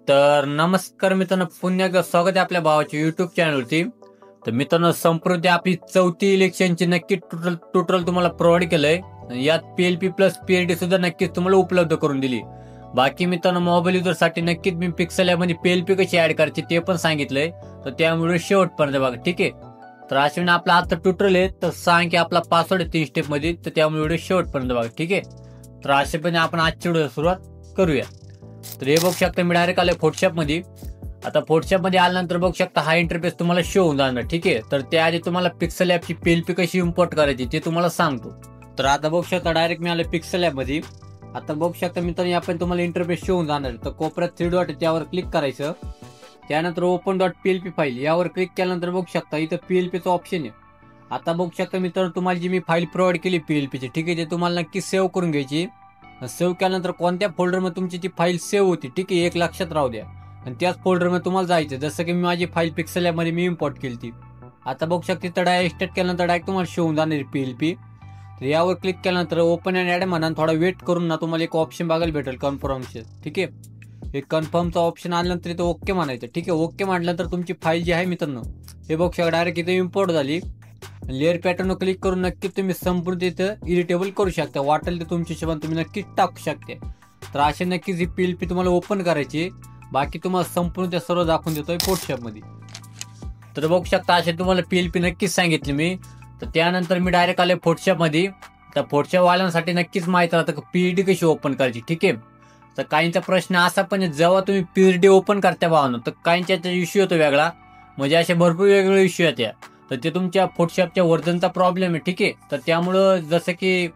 तर नमस्कार मित्रांनो, पुन्हा एकदा स्वागत आहे आपल्या भावाच्या युट्यूब चॅनलवरती. तर मित्रांनो, संप्रती आपली चौथी इलेक्शनची नक्की ट्युटोरियल तुम्हाला प्रोव्हाइड केलंय. यात PLP प्लस PLD सुद्धा नक्कीच तुम्हाला उपलब्ध करून दिली. बाकी मित्रांनो, मोबाईल युजरसाठी नक्कीच मी पिक्सल ॲपमध्ये PLP कशी ऍड करायची ते पण सांगितलंय. तर त्यामुळे शेवटपर्यंत बघा, ठीक आहे. तर अश्विन आपला आता ट्युटोरियल आहे, तर सांग की आपला पासवर्ड आहे 3 स्टेपमध्ये, तर त्यामुळे व्हिडिओ शेवटपर्यंत बघा, ठीक आहे. तर अशापणे आपण आजची व्हिडिओ सुरुवात करूया. तर हे बघू शकता, मी डायरेक्ट आलोय फोटोशॉपमध्ये. आता फोटोशॉपमध्ये आल्यानंतर बघू शकता हा इंटरफेस तुम्हाला शो होऊन जाणार, ठीक आहे. तर त्याआधी तुम्हाला पिक्सल ॲपची PLP कशी इम्पोर्ट करायची ते तुम्हाला सांगतो. तर आता बघू शकता डायरेक्ट मी आलोय पिक्सल ॲपमध्ये. आता बघू शकता मित्रांनो, आपण तुम्हाला इंटरफेस शो होऊन जाणार. तर कोपऱ्यात 3 डॉट त्यावर क्लिक करायचं. त्यानंतर ओपन डॉट PLP फाईल यावर क्लिक केल्यानंतर बघू शकता इथं PLPचं ऑप्शन आहे. आता बघू शकता मित्रांनो, तुम्हाला जी मी फाईल प्रोव्हाइड केली PLPची, ठीक आहे, ते तुम्हाला नक्की सेव्ह करून घ्यायची. सेव्ह केल्यानंतर कोणत्या फोल्डरमध्ये तुमची ती फाईल सेव्ह होती, ठीक आहे, एक लक्षात राहू द्या. आणि त्याच फोल्डरमध्ये तुम्हाला जायचं. जसं की मी माझी फाईल पिक्सल ॲपमध्ये मी इम्पोर्ट केली ती. आता बघू शकते तर डायरेक्ट स्टार्ट केल्यानंतर डायरेक्ट तुम्हाला शो होऊन जाणार PLP. तर यावर क्लिक केल्यानंतर ओपन अँड ॲड म्हणा, थोडा वेट करून ना तुम्हाला एक ऑप्शन बघायला भेटेल कन्फर्मचे, ठीक आहे. एक कन्फर्मचा ऑप्शन आल्यानंतर इथं ओके म्हणायचं, ठीक आहे. ओके म्हटल्यानंतर तुमची फाईल जी आहे मित्रांनो, हे बघू शकता डायरेक्ट इथे इम्पोर्ट झाली. लेअर पॅटर्नवर क्लिक करून नक्की तुम्ही संपूर्ण इथं इडिटेबल करू शकता. वाटेल ते तुमच्या हिशोबाने तुम्ही नक्कीच टाकू शकता. तर असे नक्कीच ही PLP तुम्हाला ओपन करायची. बाकी तुम्हाला संपूर्ण त्या सर्व दाखवून देतोय फोटोशॉपमध्ये. तर बघू शकता असे तुम्हाला PLP नक्कीच सांगितली मी. तर त्यानंतर मी डायरेक्ट आले फोटोशॉपमध्ये. तर फोटोशॉपवाल्यांसाठी नक्कीच माहिती राहतं की PLD कशी ओपन करायची, ठीक आहे. तर काहींचा प्रश्न असा पण आहे, जेव्हा तुम्ही PLD ओपन करता भावानो, तर काहींच्या इश्यू येतो वेगळा. म्हणजे असे भरपूर वेगवेगळे इश्यू येतात. तर ते तुमच्या फोटोशॉपच्या व्हर्जनचा प्रॉब्लेम आहे, ठीक आहे. तर त्यामुळं जसं की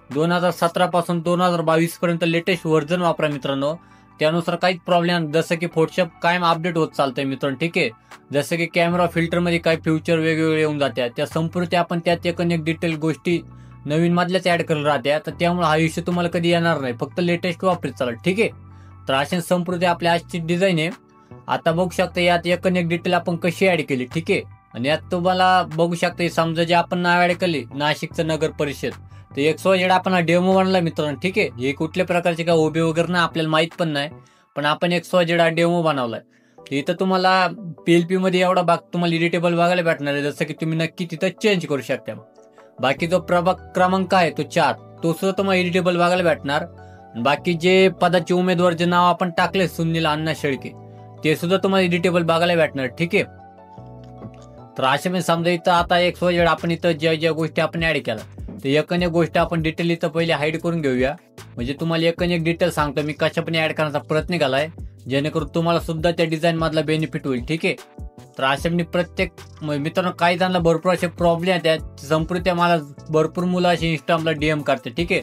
2017 पासून 2022 पर्यंत लेटेस्ट व्हर्जन वापरा मित्रांनो. त्यानुसार काहीच प्रॉब्लेम, जसं की फोटोशॉप कायम अपडेट होत चालतंय मित्रांनो, ठीक आहे. जसं की कॅमेरा फिल्टरमध्ये काही फ्युचर वेगवेगळे येऊन जातात, त्या संपूर्ण आपण त्यात एक डिटेल गोष्टी नवीन मधल्याच ऍड करत राहत्या. तर त्यामुळे हा इश्यू तुम्हाला कधी येणार नाही, फक्त लेटेस्ट वापरत चालेल, ठीक आहे. तर अशा संपूर्ण आपल्या आजची डिझाईन आहे. आता बघू शकता यात एक डिटेल आपण कशी ऍड केली, ठीक आहे. आणि यात तुम्हाला बघू शकता, समजा जे आपण नाव ऍड केले नाशिकचं नगर परिषद, तर XYZ आपण हा डेमो बनला मित्रांनो, ठीक आहे. हे कुठल्या प्रकारचे काय उभे वगैरे नाही, आपल्याला माहित पण नाही, पण आपण XYZ हा डेमो बनवलाय. इथं तुम्हाला PLP मध्ये एवढा भाग तुम्हाला इडिटेबल बघायला भेटणार आहे, जसं की तुम्ही नक्की तिथं चेंज करू शकता. बाकी जो प्रभाग क्रमांक आहे तो 4, तो सुद्धा तुम्हाला इडिटेबल बघायला भेटणार. बाकी जे पदाचे उमेदवारचे नाव आपण टाकले सुनील अण्णा शेळके, ते सुद्धा तुम्हाला इडिटेबल बघायला भेटणार, ठीक आहे. तर अशा मी समजा इथं आता XYZ आपण इथं ज्या गोष्टी आपण ऍड केल्या, तर एक गोष्ट आपण डिटेल इथं पहिले हाईड करून घेऊया. म्हणजे तुम्हाला एक डिटेल सांगतो मी कशा पण ऍड करण्याचा प्रयत्न केलाय, जेणेकरून तुम्हाला सुद्धा त्या डिझाईन मधला बेनिफिट होईल, ठीक आहे. तर अशा मी प्रत्येक मित्रांनो, काही जणांना भरपूर असे प्रॉब्लेम आहेत, संपूर्ण त्या मला भरपूर मुलं अशी इंस्टाग्रामला DM करते, ठीक आहे.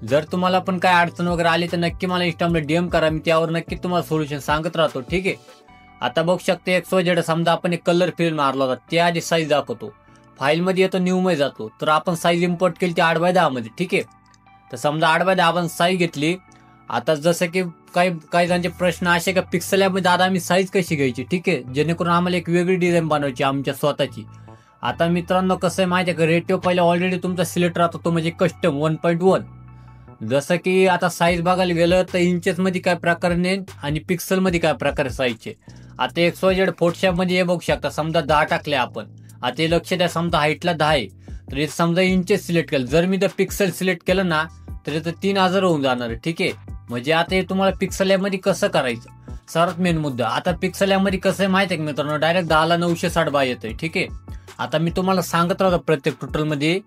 जर तुम्हाला पण काय अडचण वगैरे आली तर नक्की मला इंस्टाग्रामला DM करा, मी त्यावर नक्की तुम्हाला सोल्युशन सांगत राहतो, ठीक आहे. आता बघू शकते XYZ समजा आपण एक कलर फिल मारला होता, त्या आधी साईज दाखवतो, फाईलमध्ये येतो न्यू मध्ये जातो. तर आपण साईज इम्पोर्ट केली ती 8x10 मध्ये, ठीक आहे. तर समजा 8x10 आपण साईज घेतली. आता जसं की काही जणांचे प्रश्न असे का पिक्सल ॲपमध्ये दादा आम्ही साईज कशी घ्यायची, ठीक आहे, जेणेकरून आम्हाला एक वेगळी डिझाईन बनवायची आमच्या स्वतःची. आता मित्रांनो कसं आहे माहिती आहे का, रेटिओ पहिले ऑलरेडी तुमचा सिलेक्ट राहतो, तो म्हणजे कस्टम 1.1. जसं की आता साईज बघायला गेलं तर इंचेसमध्ये काय प्रकारे आणि पिक्सलमध्ये काय प्रकारे साईजचे. आता XYZ फोटोशॉपमध्ये हे बघू शकता, समजा 10 टाकले आपण. आता हे लक्ष द्या, समजा हाईटला 10 आहे, तर हे समजा इंचेस सिलेक्ट केलं. जर मी तर पिक्सल सिलेक्ट केलं ना, तर इथं 3000 होऊन जाणार आहे, ठीक आहे. म्हणजे आता हे तुम्हाला पिक्सल ॲपमध्ये कसं करायचं, सर्वात मेन मुद्दा. आता पिक्सल ॲपमध्ये कसं आहे माहिती आहे का मित्रांनो, डायरेक्ट 10ला 960 बाय येतंय, ठीक आहे. आता मी तुम्हाला सांगत राहतो प्रत्येक ट्युटोरियलमध्ये,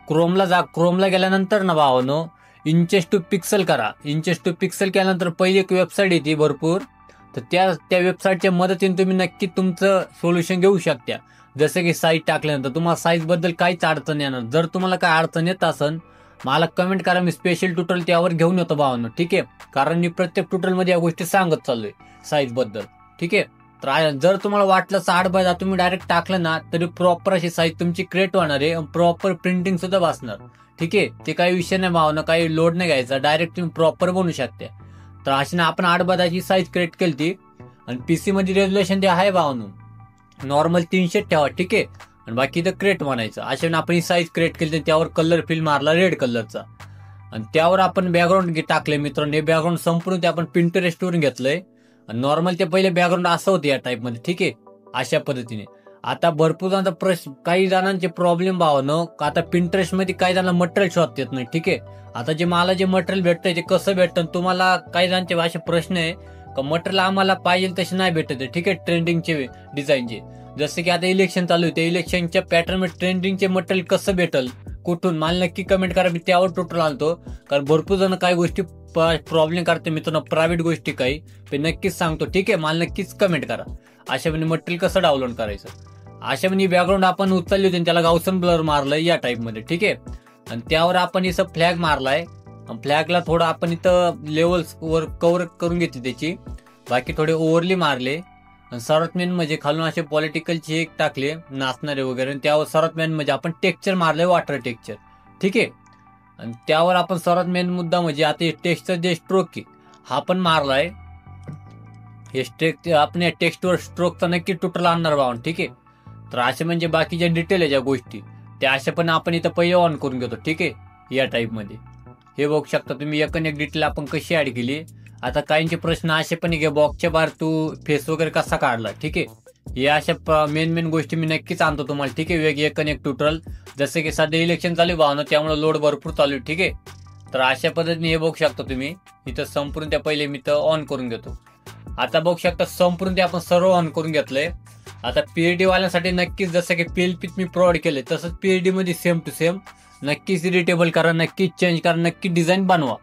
क्रोमला गेल्यानंतर ना भावानो, इंचेस टू पिक्सल करा. इंचेस टू पिक्सल केल्यानंतर पहिली एक वेबसाईट येते भरपूर, तर त्या वेबसाईटच्या मदतीने तुम्ही नक्की तुमचं सोल्युशन घेऊ शकता. जसं की साईज टाकल्यानंतर तुम्हाला साईज बद्दल काहीच अडचण येणार. जर तुम्हाला काय अडचण येत असेल मला कमेंट करा, मी स्पेशल ट्युटोरियल त्यावर घेऊन येतो भावांनो, ठीक आहे. कारण मी प्रत्येक ट्युटोरियलमध्ये या गोष्टी सांगत चाललोय साईज बद्दल, ठीक आहे. तर जर तुम्हाला वाटलं 8x10 तुम्ही डायरेक्ट टाकलं ना, तरी प्रॉपर अशी साईज तुमची क्रिएट होणार आहे, प्रॉपर प्रिंटिंग सुद्धा बसणार, ठीक आहे. ते काही विषय नाही भावना, काही लोड नाही घ्यायचा, डायरेक्ट तुम्ही प्रॉपर बनवू शकता. तर अशी ना आपण 8x10 साईज क्रिएट केली ती. आणि PC मध्ये रेझोल्युशन ते आहे भावनो, नॉर्मल 300 ठेवा, ठीक आहे. आणि बाकी तर क्रिएट म्हणायचं. अशा आपण ही साईज क्रिएट केली, त्यावर कलर फिल मारला रेड कलरचा, आणि त्यावर आपण बॅकग्राऊंड टाकले मित्रांनो. हे बॅकग्राऊंड संपूर्ण ते आपण Pinterest वरून घेतलंय. नॉर्मल ते पहिले बॅकग्राऊंड असं होतं या टाईपमध्ये, ठीक आहे, अशा पद्धतीने. आता भरपूर जणांचा प्रश्न, काही जणांचे प्रॉब्लेम भावनं, आता पिंटरेस्टमध्ये काही जणांना मटेरियल शोधता येत नाही, ठीक आहे. आता जे मला जे मटेरियल भेटतंय ते कसं भेटतं, तुम्हाला काही जणांचे असे प्रश्न आहे का मटेरियल आम्हाला पाहिजे तसे नाही भेटत आहे, ठीक आहे, ट्रेंडिंगचे डिझाईनचे. जसं की आता इलेक्शन चालू आहे, त्या इलेक्शनच्या पॅटर्नमध्ये ट्रेंडिंगचे मटेरियल कसं भेटल, कुठून, मला नक्की कमेंट करा, मी त्यावर टोटल आणतो. कारण भरपूर जण काही गोष्टी प्रॉब्लेम करते मित्रांनो, प्रायव्हेट गोष्टी काही ते नक्कीच सांगतो, ठीक आहे. मला नक्कीच कमेंट करा अशा म्हणजे मटेरियल कसं डाउनलोड करायचं. अशा म्हणजे बॅकग्राऊंड आपण उचलली होती, त्याला गावसन ब्लर मारलंय या टाईपमध्ये, ठीक आहे. आणि त्यावर आपण इथं फ्लॅग मारलाय. फ्लॅगला थोडं आपण इथं लेवल्स वर कव्हर करून घेतली त्याची, बाकी थोडे ओव्हरली मारले. आणि सर्वात मेन म्हणजे खालून असे पॉलिटिकलचे एक टाकले नाचणारे वगैरे, आणि त्यावर सर्वात मेन म्हणजे आपण टेक्स्चर मारले, वॉटर टेक्स्चर, ठीक आहे. आणि त्यावर आपण सर्वात मेन मुद्दा म्हणजे आता टेक्स्टचा जे स्ट्रोक आहे हा पण मारलाय. हे आपण या टेक्स्टवर स्ट्रोकचा नक्की टोटल आणणार भावं, ठीक आहे. तर असे म्हणजे बाकीच्या डिटेल आहे ज्या गोष्टी त्या अशा पण आपण इथं पहिले ऑन करून घेतो, ठीक आहे, या टाईपमध्ये. हे बघू शकता तुम्ही, एकन एक डिटेल आपण कशी ऍड केली. आता काहींचे प्रश्न असे पण आहे, बॉक्सच्या बाहेर तू फेस वगैरे कसा काढला, ठीक आहे. हे अशा मेन गोष्टी मी नक्कीच आणतो तुम्हाला, ठीक आहे, एकन एक ट्युटोरियल. जसं की सध्या इलेक्शन चालू आहे भावना, त्यामुळे लोड भरपूर चालू आहे, ठीक आहे. तर अशा पद्धतीने हे बघू शकता तुम्ही, इथं संपूर्ण त्या पहिले मी तर ऑन करून घेतो. आता बघू शकता संपूर्ण ते आपण सर्व ऑन करून घेतलंय. आता पीएचडी वाल्यांसाठी नक्कीच जसं की पीएलपीत मी प्रोव्हाइड केले तसंच पीएचडी मध्ये सेम टू सेम नक्कीच इडिटेबल करा, नक्कीच चेंज करा, नक्की डिझाईन बनवा.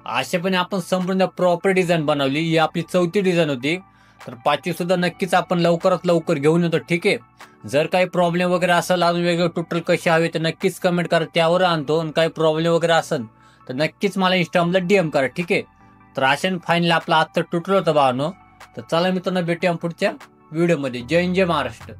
अशापणे आपण संपूर्ण प्रॉपर डिझाईन बनवली. ही आपली 4थी डिझाईन होती. तर 5वी सुद्धा नक्कीच आपण लवकरात लवकर घेऊन येतो, ठीक आहे. जर काही प्रॉब्लेम वगैरे असेल, अजून वेगळे ट्युटोरियल कसे हवे तर नक्कीच कमेंट करा, त्यावर आणतो. आणि काही प्रॉब्लेम वगैरे असेल तर नक्कीच मला इंस्टाग्रामला डीएम करा, ठीक आहे. तर अशा फायनली आपला आजचा ट्युटोरियल होता भावानो. तर चला मित्रांनो, भेटूया पुढच्या व्हिडिओमध्ये. जय हिंद, जय महाराष्ट्र.